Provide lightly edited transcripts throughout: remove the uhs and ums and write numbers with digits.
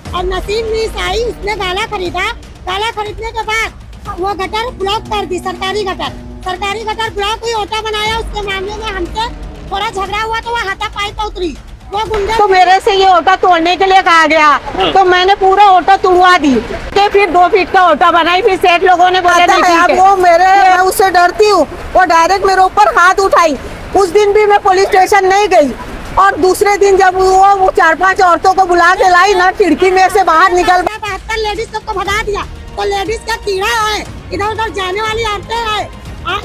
और नसीम मीस आई, उसने गाला खरीदा। गाला खरीदने के बाद वो गटर ब्लॉक कर दी, सरकारी गटर ब्लॉक हुई, ओटा बनाया। उसके मामले में हमसे थोड़ा झगड़ा हुआ तो वो हाथापाई पे उतरी। वो गुंडे तो मेरे से ये ओटा तोड़ने के लिए कहा गया, तो मैंने पूरा ओटा तोड़वा दी। फिर 2 फीट का ओटा बनाई। फिर सेठ लोगों ने बोला नहीं, अब वो मैं उससे डरती हूँ। वो डायरेक्ट मेरे ऊपर हाथ उठाई। उस दिन भी मैं पुलिस स्टेशन नहीं गई। और दूसरे दिन जब वो 4-5 औरतों को बुला के लाई ना, खिड़की में से बाहर निकल 72 लेडीज को भगा दिया। तो लेडीज का कीड़ा है, इधर उधर जाने वाली औरतें है।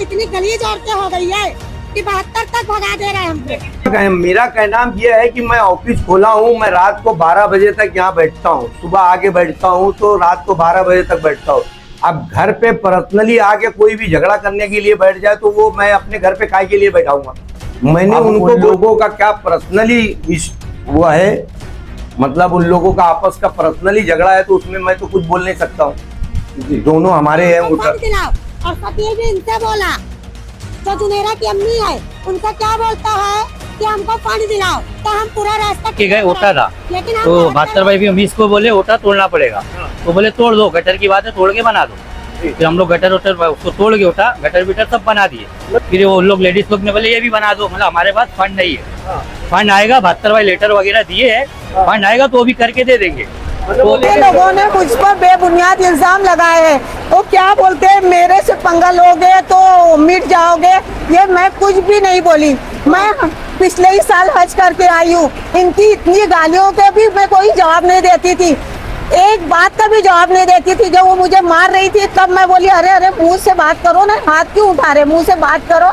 इतनी गलीज औरतें हो गई है कि 72 तक भगा दे रहे हैं हमको। मेरा कहना यह है कि मैं ऑफिस खोला हूँ, मैं रात को 12 बजे तक यहाँ बैठता हूँ। सुबह आके बैठता हूँ तो रात को 12 बजे तक बैठता हूँ। अब घर पे पर्सनली आके कोई भी झगड़ा करने के लिए बैठ जाए तो वो मैं अपने घर पे काय के लिए बैठाऊंगा? मैंने उनको लोगों का क्या पर्सनली वो है, मतलब उन लोगों का आपस का पर्सनली झगड़ा है तो उसमें मैं तो कुछ बोल नहीं सकता हूँ। दोनों हमारे हैं। और फकीर भी इनसे बोला, जो जुनेरा की अम्मी है उनका क्या बोलता है कि हमको पानी दिलाओ, तो हम पूरा रास्ता गए ओटा था। लेकिन तो 72 भाई भी हम इसको बोले ओटा तोड़ना पड़ेगा। तो बोले तोड़ दो, गटर की बात है, तोड़ के बना दो। फिर हम लोग गटर उसको तोड़ के ओटा गटर बिटर सब बना दिए। फिर वो लोग लेडीज लोग ने बोले ये भी बना दो। मतलब हमारे पास फंड नहीं है, फंड आएगा 72 भाई लेटर वगैरह दिए है, फंड आएगा तो वो भी करके दे देंगे। तो लोगों ने मुझ पर बेबुनियाद इल्जाम लगाए हैं। वो क्या बोलते हैं, मेरे से पंगा लोगे तो मिट जाओगे। ये मैं कुछ भी नहीं बोली। मैं पिछले ही साल हज करके आई हूँ। इनकी इतनी गालियों के भी मैं कोई जवाब नहीं देती थी, एक बात का भी जवाब नहीं देती थी। जब वो मुझे मार रही थी तब मैं बोली, अरे अरे मुंह से बात करो ना, हाथ क्यों उठा रहे, मुंह से बात करो।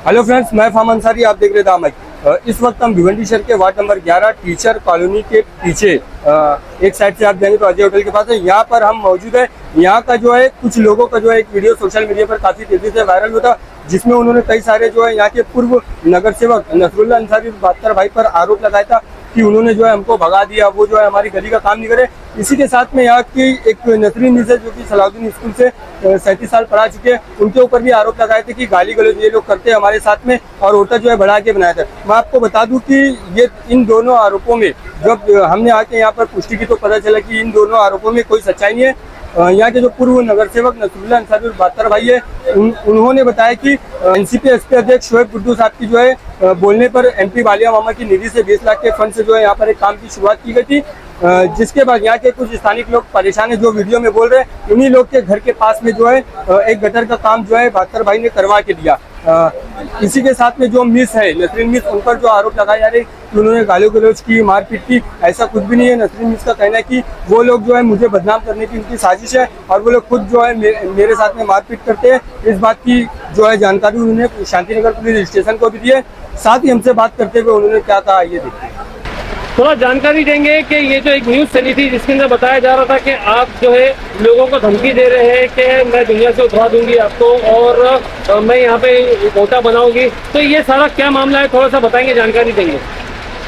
हेलो फ्रेंड्स, मैं फाम अंसारी, आप देख रहे दामद। इस वक्त हम भिवंडी शहर के वार्ड नंबर 11 टीचर कॉलोनी के पीछे एक साइड से आप जाएंगे तो अजय होटल के पास है, यहाँ पर हम मौजूद है। यहाँ का जो है कुछ लोगों का जो है एक वीडियो सोशल मीडिया पर काफी तेजी से वायरल हुआ था, जिसमें उन्होंने कई सारे जो है यहाँ के पूर्व नगर सेवक नसरुल्लाह अंसारी 72 भाई पर आरोप लगाया था कि उन्होंने जो है हमको भगा दिया, वो जो है हमारी गली का काम नहीं करे। इसी के साथ में यहाँ की एक नसरीन मिस है जो कि सलाउद्दीन स्कूल से 37 साल पढ़ा चुके हैं, उनके ऊपर भी आरोप लगाए थे कि गाली गलौज ये लोग करते हैं हमारे साथ में और ओटा जो है बढ़ा के बनाया था। मैं आपको बता दूं कि ये इन दोनों आरोपों में जब हमने आके यहाँ पर पुष्टि की तो पता चला कि इन दोनों आरोपों में कोई सच्चाई नहीं है। यहाँ के जो पूर्व नगर सेवक नसरुल्लाह अंसारी 72 भाई है, उन्होंने बताया कि एनसीपी एसपी अध्यक्ष शोएब गुड्डू साहब की जो है बोलने पर एमपी वालिया मामा की निधि से 20 लाख के फंड से जो है यहाँ पर एक काम की शुरुआत की गई थी। जिसके बाद यहाँ के कुछ स्थानिक लोग परेशान है, जो वीडियो में बोल रहे हैं, उन्हीं लोग के घर के पास में जो है एक गटर का काम जो है 72 भाई ने करवा के दिया। इसी के साथ में जो मिस है नसरीन मिस, उन पर जो आरोप लगाए जा रहे हैं कि उन्होंने गाली गलौज की, मारपीट की, ऐसा कुछ भी नहीं है। नसरीन मिस का कहना है कि वो लोग जो है मुझे बदनाम करने की उनकी साजिश है और वो लोग खुद जो है मेरे साथ में मारपीट करते हैं। इस बात की जो है जानकारी उन्होंने शांतिनगर पुलिस स्टेशन को भी दी है। साथ ही हमसे बात करते हुए उन्होंने क्या कहा, ये देखिए। थोड़ा जानकारी देंगे कि ये जो एक न्यूज़ चली थी जिसके अंदर बताया जा रहा था कि आप जो है लोगों को धमकी दे रहे हैं कि मैं दुनिया से उठवा दूंगी आपको और मैं यहाँ पे ओटा बनाऊंगी, तो ये सारा क्या मामला है, थोड़ा सा बताएंगे, जानकारी देंगे।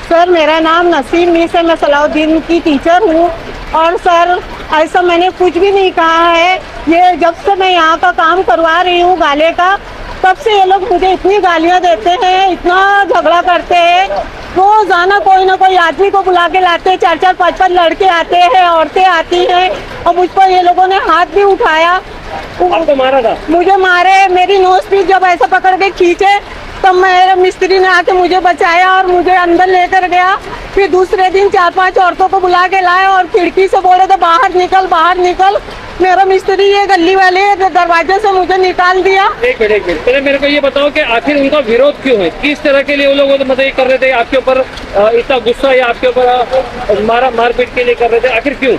सर, मेरा नाम नसीम मिस है, मैं सलाउद्दीन की टीचर हूँ। और सर, ऐसा मैंने कुछ भी नहीं कहा है। ये जब से मैं यहाँ का काम करवा रही हूँ गाले का, तब से ये लोग मुझे इतनी गालियाँ देते हैं, इतना झगड़ा करते हैं। रोजाना कोई ना कोई आदमी को बुला के लाते हैं, 4-4, 5-5 लड़के आते हैं, औरतें आती हैं और मुझ पर ये लोगों ने हाथ भी उठाया। आपको मारा था? मुझे मारे, मेरी नोज पीस जब ऐसा पकड़ के खींचे तब मेरे मिस्त्री ने आके मुझे बचाया और मुझे अंदर लेकर गया। फिर दूसरे दिन 4-5 औरतों को बुला के लाए और खिड़की से बोले थे बाहर निकल, बाहर निकल। मेरा मिस्त्री ये गली वाले दरवाजे से मुझे निकाल दिया। एक मिनट पहले मेरे को ये बताओ कि आखिर उनका विरोध क्यों है, किस तरह के लिए वो लोग मतलब ये कर रहे थे आपके ऊपर, इतना गुस्सा या आपके ऊपर मारपीट के लिए कर रहे थे, आखिर क्यों?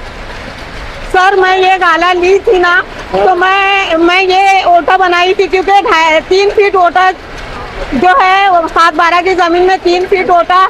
सर, मैं ये गाला ली थी ना, तो मैं ये ओटा बनाई थी क्योंकि 3 फीट ओटा जो है 7-12 की जमीन में 3 फीट ओटा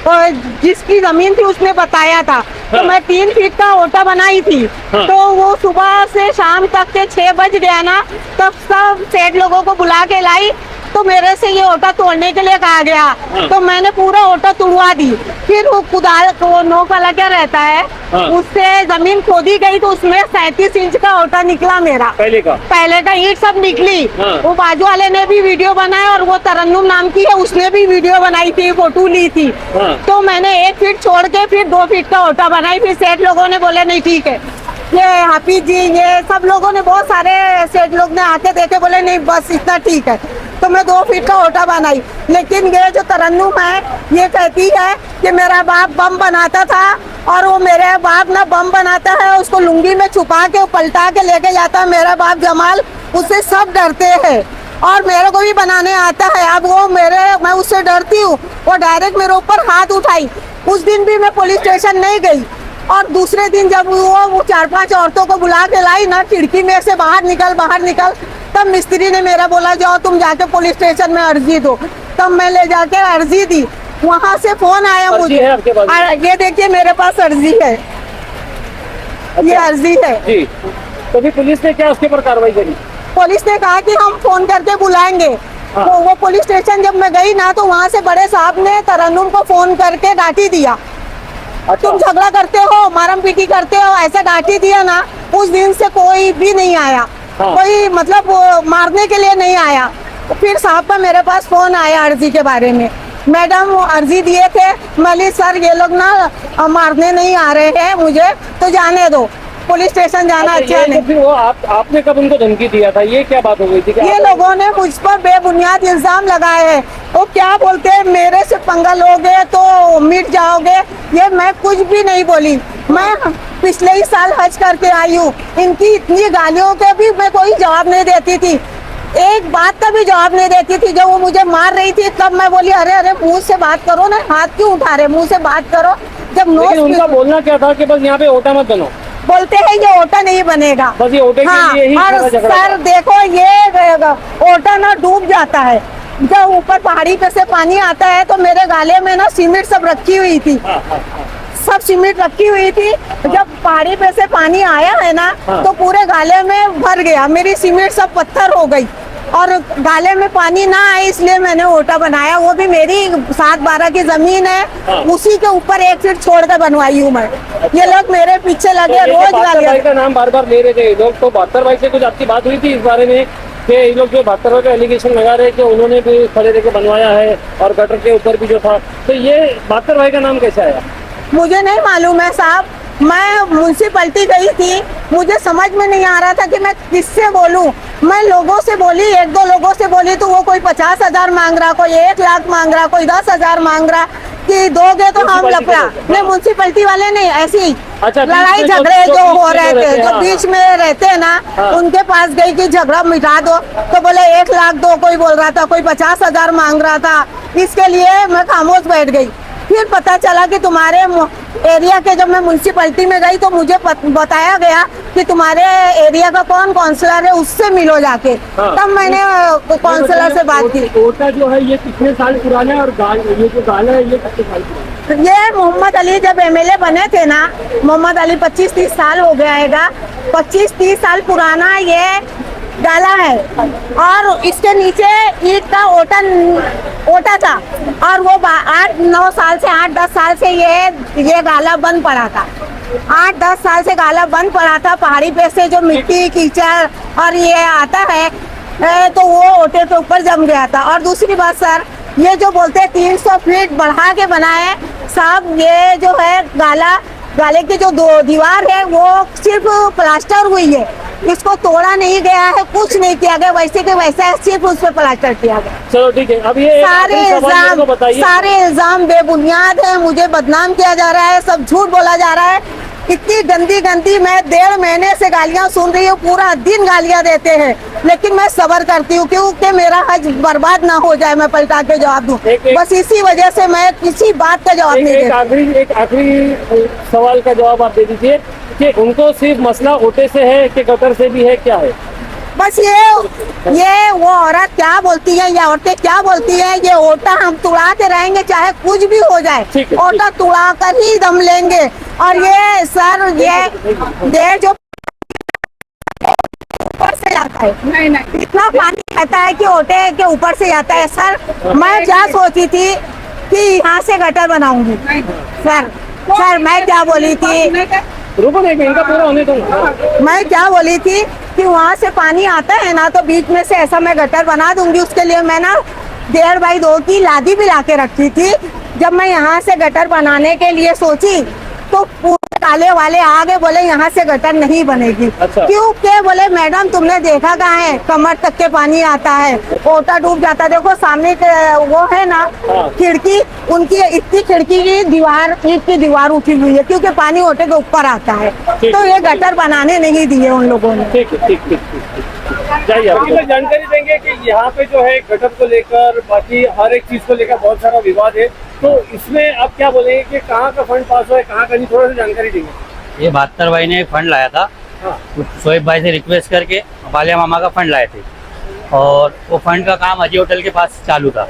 और जिसकी जमीन थी उसने बताया था। तो मैं 3 फीट का ओटा बनाई थी। तो वो सुबह से शाम तक के 6 बज गया ना, तब सब सेठ लोगों को बुला के लाई। तो मेरे से ये ओटा तोड़ने के लिए कहा गया। तो मैंने पूरा ओटा तुड़वा दी। फिर वो कुदाल वो नोक वाला क्या रहता है, उससे जमीन खोदी गई तो उसमें 37 इंच का ओटा निकला मेरा। पहले का ईंट सब निकली। वो बाजू वाले ने भी वीडियो बनाया और वो तरन्नुम नाम की है, उसने भी वीडियो बनाई थी, फोटो ली थी। तो मैंने 1 फीट छोड़ के फिर 2 फीट का ओटा बनाई। फिर सेठ लोगों ने बोले नहीं ठीक है, ये हाफिज जी, ये सब लोगों ने, बहुत सारे सेठ लोग ने आके देखे, बोले नहीं बस इतना ठीक है। तो मैं 2 फीट का ओटा बनाई। लेकिन ये जो तरन्नुम है ये कहती है कि मेरा बाप बम बनाता था और वो मेरे बाप ना बम बनाता है, उसको लुंगी में छुपा के पलटा के लेके जाता है मेरा बाप जमाल, उससे सब डरते हैं और मेरे को भी बनाने आता है। अब वो मैं उससे डरती हूँ, वो डायरेक्ट मेरे ऊपर हाथ उठाई। उस दिन भी मैं पुलिस स्टेशन नहीं गई। और दूसरे दिन जब वो 4-5 औरतों को बुला के लाई ना, खिड़की में से बाहर निकल, तब मिस्त्री ने मेरा बोला जाओ तुम जाके पुलिस स्टेशन में अर्जी दो। तब मैं ले जाके अर्जी दी। वहाँ से फोन आया मुझे, ये देखिए मेरे पास अर्जी है। ये अर्जी है। तो भी पुलिस ने क्या उसके ऊपर कार्रवाई करी? पुलिस ने कहा कि हम फोन करके बुलाएंगे। तो वो पुलिस स्टेशन जब मैं गई ना, तो वहाँ से बड़े साहब ने तरन्नुम को फोन करके डांटी दिया। तुम झगड़ा करते हो, मारम पीटी करते हो, ऐसा डांटी दिया ना। उस दिन से कोई भी नहीं आया। कोई मतलब मारने के लिए नहीं आया। फिर साहब का मेरे पास फोन आया अर्जी के बारे में, मैडम अर्जी दिए थे। मैं सर ये लोग ना मारने नहीं आ रहे हैं मुझे, तो जाने दो, पुलिस स्टेशन जाना अच्छा नहीं। फिर वो आपने कब उनको धमकी दिया था? ये क्या बात हो गई थी? ये लोगों ने मुझ पर बेबुनियाद इल्जाम लगाए हैं। वो क्या बोलते हैं, मेरे से पंगा लोगे तो मिट जाओगे। ये मैं कुछ भी नहीं बोली। मैं पिछले ही साल हज करके आई हूँ। इनकी इतनी गालियों के भी मैं कोई जवाब नहीं देती थी, एक बात का भी जवाब नहीं देती थी। जब वो मुझे मार रही थी तब मैं बोली अरे मुंह से बात करो ना, हाथ क्यों उठा रहे, मुंह से बात करो। जब उनका बोलना क्या था कि बस यहाँ पे ओटा मत बनो? बोलते हैं ये ओटा नहीं बनेगा, बस ये ओटे के लिए ही और सर देखो ये ओटा ना डूब जाता है। जब ऊपर पहाड़ी पे से पानी आता है तो मेरे गाले में ना सीमेंट सब रखी हुई थी, सब सीमेंट रखी हुई थी। जब पहाड़ी पे से पानी आया है ना तो पूरे गाले में भर गया, मेरी सीमेंट सब पत्थर हो गई और गाले में पानी ना आए, इसलिए मैंने ओटा बनाया। वो भी मेरी 7-12 की जमीन है, उसी के ऊपर 1 फीट छोड़ कर बनवाई हूँ मैं। ये लोग मेरे पीछे लगे, तो रोज बहत्तर भाई का नाम बार बार ले रहे थे लोग। तो बहत्तर भाई से कुछ आपकी बात हुई थी इस बारे में कि ये लोग जो बहत्तर भाई का एलिगेशन लगा रहे कि उन्होंने भी खड़े रह के बनवाया है और गटर के ऊपर भी जो था, तो ये बहत्तर भाई का नाम कैसे आया? मुझे नहीं मालूम है साहब। मैं म्यूनसिपैलिटी गई थी, मुझे समझ में नहीं आ रहा था कि मैं किससे बोलूं। मैं लोगों से बोली, 1-2 लोगों से बोली तो वो कोई 50,000 मांग रहा, कोई 1 लाख मांग रहा, कोई 10,000 मांग रहा कि दोगे तो हम लपड़ा। नहीं, म्यूनसिपैलिटी वाले नहीं, ऐसी ही लड़ाई झगड़े जो हो रहे थे, जो बीच में रहते हैं ना, उनके पास गई कि झगड़ा मिटा दो। तो बोले 1 लाख दो, कोई बोल रहा था, कोई 50,000 मांग रहा था। इसके लिए मैं खामोश बैठ गई। फिर पता चला कि तुम्हारे एरिया के, जब मैं म्यूनसिपैलिटी में गई तो मुझे बताया गया कि तुम्हारे एरिया का कौन काउंसलर है, उससे मिलो जाके। तब मैंने काउंसलर से बात की। ओटा जो है ये कितने साल पुराना है और ये जो गाला है ये कितने साल पुराना? ये मोहम्मद अली जब MLA बने थे ना, मोहम्मद अली 25-30 साल हो गया है, 25-30 साल पुराना ये गाला है। और इसके नीचे ईंट का ओटा था और वो 8-9 साल से 8-10 साल से ये गाला बंद पड़ा था। 8-10 साल से गाला बंद पड़ा था। पहाड़ी पे से जो मिट्टी कीचड़ और ये आता है तो वो ओटे के ऊपर जम गया था। और दूसरी बात सर, ये जो बोलते हैं 300 फीट बढ़ा के बनाए साहब, ये जो है गाले की जो दीवार है वो सिर्फ प्लास्टर हुई है, इसको तोड़ा नहीं गया है, कुछ नहीं किया गया, वैसे के वैसा है, सिर्फ उस पर प्लास्टर किया गया। चलो ठीक है। अब ये सारे इल्जाम बेबुनियाद है, मुझे बदनाम किया जा रहा है, सब झूठ बोला जा रहा है। इतनी गंदी मैं 1.5 महीने से गालियां सुन रही हूँ, पूरा दिन गालियां देते हैं, लेकिन मैं सब्र करती हूँ क्योंकि मेरा हज बर्बाद ना हो जाए, मैं पलटा के जवाब दूँ। बस इसी वजह से मैं किसी बात का जवाब नहीं देती। एक आखिरी सवाल का जवाब आप दे दीजिए कि उनको सिर्फ मसला ओटे से है कि गटर से भी है, क्या है? बस ये वो औरत क्या बोलती है, ये औरतें क्या बोलती है, ये ओटा हम तुड़ाते रहेंगे चाहे कुछ भी हो जाए, ठीक है, ओटा तुड़ा कर ही दम लेंगे। और ये सर ये जो ऊपर से जाता है, नहीं इतना पानी रहता है कि ओटे के ऊपर से जाता है। सर मैं क्या सोची थी कि यहाँ से गटर बनाऊंगी। सर मैं क्या बोली थी, रुको नहीं, इनका पूरा होने दो। मैं क्या बोली थी कि वहाँ से पानी आता है ना तो बीच में से ऐसा मैं गटर बना दूंगी। उसके लिए मैं ना 1.5 बाई 2 की लादी भी लाके रखी थी। जब मैं यहाँ से गटर बनाने के लिए सोची तो पूरे काले वाले आगे बोले यहाँ से गटर नहीं बनेगी। अच्छा। क्योंकि बोले मैडम तुमने देखा कहाँ है, कमर तक के पानी आता है, ओटा डूब जाता है। देखो सामने के वो है ना खिड़की, उनकी इतनी खिड़की की दीवार, ईंट की दीवार उठी हुई है क्योंकि पानी ओटे के ऊपर आता है। तो ये गटर बनाने नहीं दिए उन लोगों ने। ठीक है, ठीक जाइए। आप जानकारी देंगे कि यहाँ पे जो है गटर को लेकर बाकी हर एक चीज को लेकर बहुत सारा विवाद है, तो इसमें आप क्या बोलेंगे कि कहाँ का फंड पास हुआ है, कहाँ का नहीं, थोड़ा सा जानकारी देंगे। ये 72 भाई ने फंड लाया था, हाँ। शोएब भाई से रिक्वेस्ट करके बालिया मामा का फंड लाए थे और वो फंड का काम अजय होटल के पास चालू था।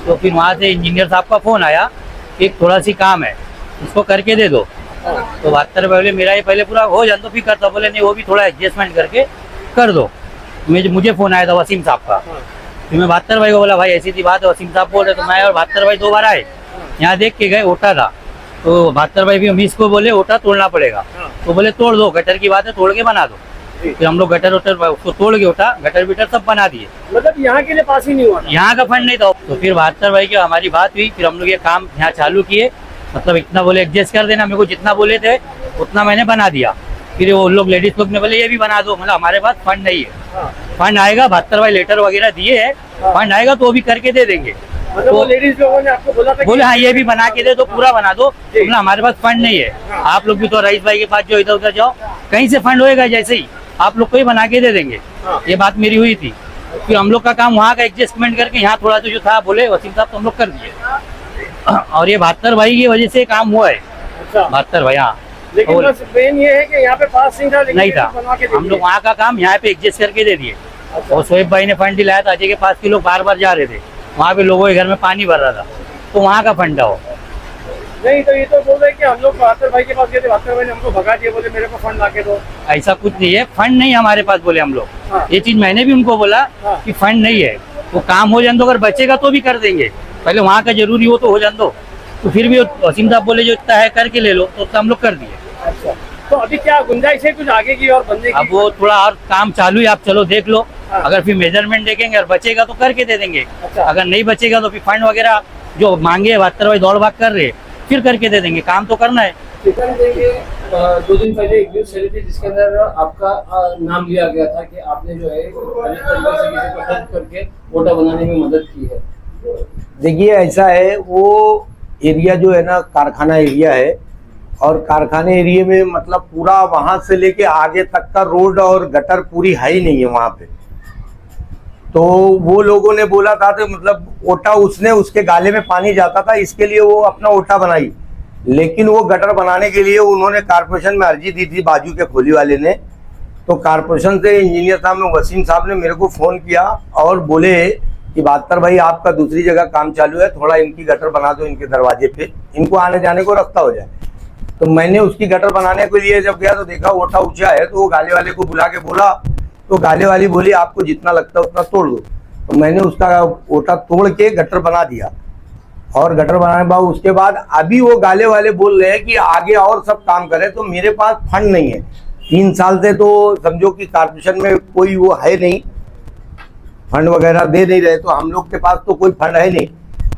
तो फिर वहाँ से इंजीनियर साहब का फोन आया कि एक थोड़ा सी काम है इसको करके दे दो। तो 72 भाई बोले मेरा ये पहले पूरा हो जाए तो फिर करता। बोले नहीं वो भी थोड़ा एडजस्टमेंट करके कर दो। मुझे फोन आया था वसीम साहब का, फिर मैं 72 भाई को बोला भाई ऐसी थी बात है, वसीम साहब बोल रहे। तो मैं और 72 भाई 2 बार आए, यहाँ देख के गए ओटा था। तो 72 भाई भी अमीश को बोले ओटा तोड़ना पड़ेगा। तो बोले तोड़ दो, गटर की बात है तोड़ के बना दो। फिर हम लोग गटर उसको तोड़ के ओटा गटर बिटर सब बना दिए। मतलब यहाँ के लिए पास ही नहीं हुआ, यहाँ का फंड नहीं था। तो फिर 72 भाई की हमारी बात हुई, फिर हम लोग ये काम यहाँ चालू किए। मतलब इतना बोले एडजस्ट कर देना, मेरे को जितना बोले थे उतना मैंने बना दिया। फिर वो लोग लेडीज लोग ने बोले ये भी बना दो। मतलब हमारे पास फंड नहीं है। फंड आएगा, 72 भाई लेटर वगैरह दिए है, फंड आएगा तो वो भी करके दे देंगे। मतलब वो लेडीज लोगों ने आपको बोला था बोले हाँ ये भी बना के दे दो, पूरा बना दो। मतलब हमारे पास फंड नहीं है। आप लोग भी तो रईस भाई के पास जो इधर उधर जाओ, कहीं से फंड होएगा, जैसे ही आप लोग को ही बना के दे देंगे। ये बात मेरी हुई थी। फिर हम लोग का काम वहाँ का एडजस्टमेंट करके यहाँ थोड़ा सा जो था बोले वसीम साहब तो हम लोग कर दिए। और ये 72 भाई की वजह से काम हुआ है। अच्छा। 72 भाई, हाँ। लेकिन बस मेन ये है कि यहाँ पे पास नहीं था, लेकिन नहीं था, बनवा के दे हम लोग दिए। वहाँ का काम यहाँ पे एडजस्ट करके दे दिए। और शोएब भाई ने फंड दिलाया था, अजय के पास के लोग बार बार जा रहे थे, वहाँ पे लोगों के घर में पानी भर रहा था, तो वहाँ का फंड था वो। नहीं तो ये तो बोल रहे कि हम लोग 72 भाई के पास गए थे, 72 भाई ने हमको भगा दिया, बोले मेरे को फंड ला के दो। ऐसा कुछ नहीं है, फंड नहीं हमारे पास बोले हम लोग। हाँ। ये चीज मैंने भी उनको बोला कि फंड नहीं है, वो काम हो जाने दो, अगर बचेगा तो भी कर देंगे, पहले वहाँ का जरूरी हो तो हो जाने दो। तो फिर भी वसीम साहब बोले जो इतना है करके ले लो, तो उतना हम लोग कर दिए। अच्छा, तो अभी क्या गुंजाइश है कुछ आगे की और बनने की? अब वो थोड़ा और काम चालू है, आप चलो देख लो। अगर फिर मेजरमेंट देखेंगे और बचेगा तो करके दे देंगे। अच्छा। अगर नहीं बचेगा तो फिर फंड वगैरह जो मांगे 72 भाई दौड़ भाग कर रहे, फिर करके दे देंगे, काम तो करना है। चिकन देंगे। 2 दिन पहले एक न्यूज चली थी जिसके अंदर आपका नाम लिया गया था कि आपने जो है गरीब परिवार से किसी को हेल्प करके ओटा बनाने में मदद की है। देखिए ऐसा है, वो एरिया जो है ना कारखाना एरिया है, और कारखाने एरिया में मतलब पूरा वहां से लेके आगे तक का रोड और गटर पूरी है ही नहीं है वहां पे। तो वो लोगों ने बोला था तो मतलब ओटा उसने उसके गाले में पानी जाता था, इसके लिए वो अपना ओटा बनाई। लेकिन वो गटर बनाने के लिए उन्होंने कारपोरेशन में अर्जी दी थी, बाजू के खोली वाले ने। तो कारपोरेशन से इंजीनियर साहब ने, वसीम साहब ने मेरे को फ़ोन किया और बोले कि 72 भाई आपका दूसरी जगह काम चालू है, थोड़ा इनकी गटर बना दो इनके दरवाजे पे, इनको आने जाने को रास्ता हो जाए। तो मैंने उसकी गटर बनाने के लिए जब गया तो देखा ओटा ऊंचा है, तो वो गाले वाले को बुला के बोला, तो गाले वाली बोली आपको जितना लगता है उतना तोड़ दो। तो मैंने उसका ओटा तोड़ के गटर बना दिया। और गटर बनाने के बाद उसके बाद अभी वो गाले वाले बोल रहे हैं कि आगे और सब काम करें, तो मेरे पास फंड नहीं है। 3 साल से तो समझो कि कारपोरेशन में कोई वो है नहीं, फंड वगैरह दे नहीं रहे, तो हम लोग के पास तो कोई फंड है नहीं।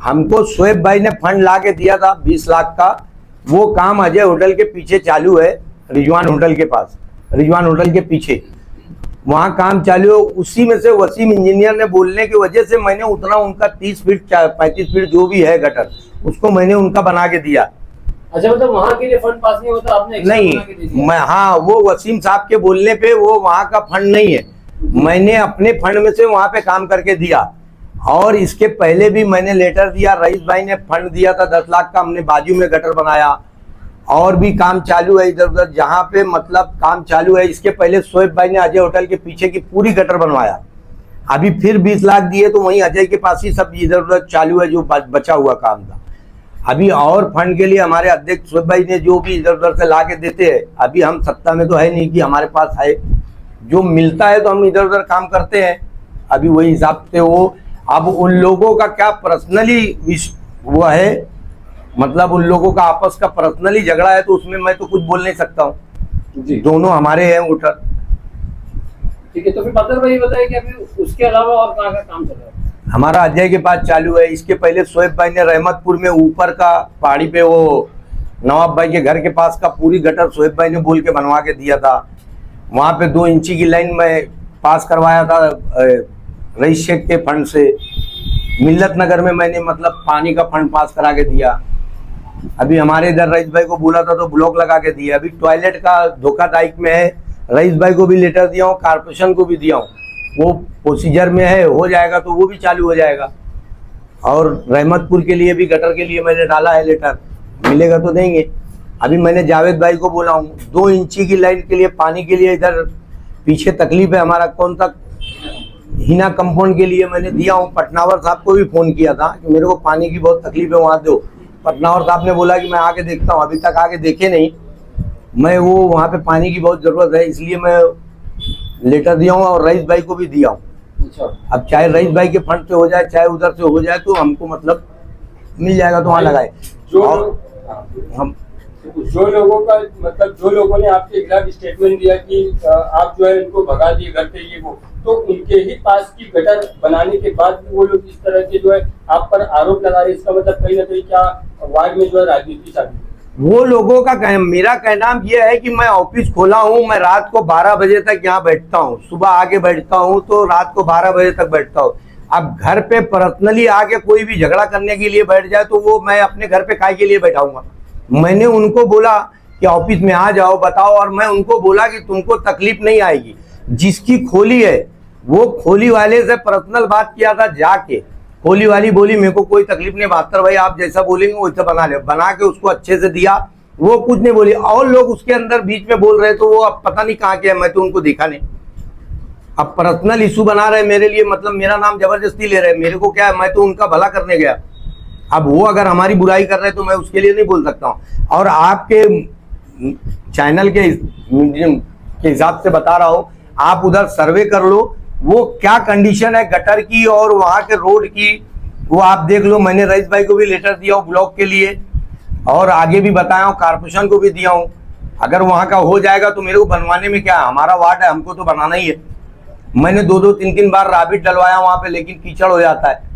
हमको शोएब भाई ने फंड ला के दिया था 20 लाख का, वो काम अजय होटल के पीछे चालू है, रिजवान होटल के पास, रिजवान होटल के पीछे वहाँ काम चालू है। उसी में से वसीम इंजीनियर ने बोलने की वजह से मैंने उतना उनका 30 फीट 35 फीट जो भी है गटर, उसको मैंने उनका बना के दिया। अच्छा, मतलब वहाँ के लिए फंड पास नहीं होता, आपने एक्स्ट्रा बना के दे दिया? नहीं, मैं हाँ, वो वसीम साहब के बोलने पे वो वहाँ का फंड नहीं है, मैंने अपने फंड में से वहाँ पे काम करके दिया। और इसके पहले भी मैंने लेटर दिया, रईस भाई ने फंड दिया था 10 लाख का, हमने बाजू में गटर बनाया। और भी काम चालू है इधर उधर, जहाँ पे मतलब काम चालू है। इसके पहले शोएब भाई ने अजय होटल के पीछे की पूरी गटर बनवाया, अभी फिर 20 लाख दिए, तो वहीं अजय के पास ही सब इधर उधर चालू है जो बचा हुआ काम था। अभी और फंड के लिए हमारे अध्यक्ष शोएब भाई ने जो भी इधर उधर से ला के देते हैं, अभी हम सत्ता में तो है नहीं कि हमारे पास है, जो मिलता है तो हम इधर उधर काम करते हैं। अभी वही हिसाब से वो, अब उन लोगों का क्या पर्सनली वो है, मतलब उन लोगों का आपस का पर्सनली झगड़ा है, तो उसमें मैं तो कुछ बोल नहीं सकता हूँ। जी दोनों हमारे हैं वोटर। ठीक है, तो फिर बादल भाई बताइए कि अभी उसके अलावा और कहाँ का काम चल रहा है? हमारा अजय के पास चालू है। इसके पहले शोएब भाई ने रहमतपुर में ऊपर का पहाड़ी पे वो नवाब भाई के घर के पास का पूरी गटर शोएब भाई ने बोल के बनवा के दिया था। वहाँ पे 2 इंची की लाइन में पास करवाया था रईस शेख के फंड से। मिल्लत नगर में मैंने मतलब पानी का फंड पास करा के दिया। अभी हमारे इधर रईस भाई को बोला था तो ब्लॉक लगा के दिया। अभी टॉयलेट का धोखादायक में है, रईस भाई को भी लेटर दिया हूँ, कारपोरेशन को भी दिया हूँ, वो प्रोसीजर में है, हो जाएगा तो वो भी चालू हो जाएगा। और रहमतपुर के लिए भी गटर के लिए मैंने डाला है लेटर, मिलेगा तो देंगे। अभी मैंने जावेद भाई को बोला हूँ 2 इंची की लाइन के लिए पानी के लिए इधर पीछे तकलीफ है हमारा, कौन सा हिना कंपाउंड के लिए मैंने दिया हूँ। पटनावर साहब को भी फोन किया था कि मेरे को पानी की बहुत तकलीफ है, वहाँ दो। पटनावर साहब ने बोला कि मैं आके देखता हूँ, अभी तक आके देखे नहीं। मैं वो वहाँ पे पानी की बहुत ज़रूरत है, इसलिए मैं लेटर दिया हूँ और रईस भाई को भी दिया हूँ। अच्छा, अब चाहे रईस भाई के फंड से हो जाए चाहे उधर से हो जाए, तो हमको मतलब मिल जाएगा तो वहाँ लगाए। जो और हम जो लोगों का मतलब जो लोगों ने आपके खिलाफ स्टेटमेंट दिया कि आप जो है इनको भगा दिए घर से, ये वो, तो उनके ही पास की गटर बनाने के बाद भी वो लोग इस तरह के जो है आप पर आरोप लगा रहे, इसका मतलब कहीं ना कहीं क्या वार्ड में जो है राजनीति चालू है? वो लोगों का मेरा कहना ये है कि मैं ऑफिस खोला हूँ, मैं रात को 12 बजे तक यहाँ बैठता हूँ, सुबह आके बैठता हूँ तो रात को 12 बजे तक बैठता हूँ। अब घर पे पर्सनली आके कोई भी झगड़ा करने के लिए बैठ जाए तो वो मैं अपने घर पे काय के लिए बैठाऊंगा? मैंने उनको बोला कि ऑफिस में आ जाओ बताओ, और मैं उनको बोला कि तुमको तकलीफ नहीं आएगी। जिसकी खोली है वो खोली वाले से पर्सनल बात किया था जाके, खोली वाली बोली मेरे को कोई तकलीफ नहीं, 72 भाई आप जैसा बोलेंगे वैसा बना ले, बना के उसको अच्छे से दिया, वो कुछ नहीं बोली। और लोग उसके अंदर बीच में बोल रहे तो वो अब पता नहीं कहाँ के है, मैं तो उनको देखा नहीं। अब पर्सनल इशू बना रहे मेरे लिए, मतलब मेरा नाम जबरदस्ती ले रहे, मेरे को क्या है, मैं तो उनका भला करने गया। अब वो अगर हमारी बुराई कर रहे तो मैं उसके लिए नहीं बोल सकता हूँ। और आपके चैनल के हिसाब से बता रहा हूँ, आप उधर सर्वे कर लो वो क्या कंडीशन है गटर की और वहाँ के रोड की, वो आप देख लो। मैंने रईस भाई को भी लेटर दिया हूँ ब्लॉक के लिए, और आगे भी बताया हूँ, कारपोरेशन को भी दिया हूँ। अगर वहाँ का हो जाएगा तो मेरे को बनवाने में क्या, हमारा वार्ड है, हमको तो बनाना ही है। मैंने 2-2 3-3 बार राबिट डलवाया वहाँ पे, लेकिन कीचड़ हो जाता है।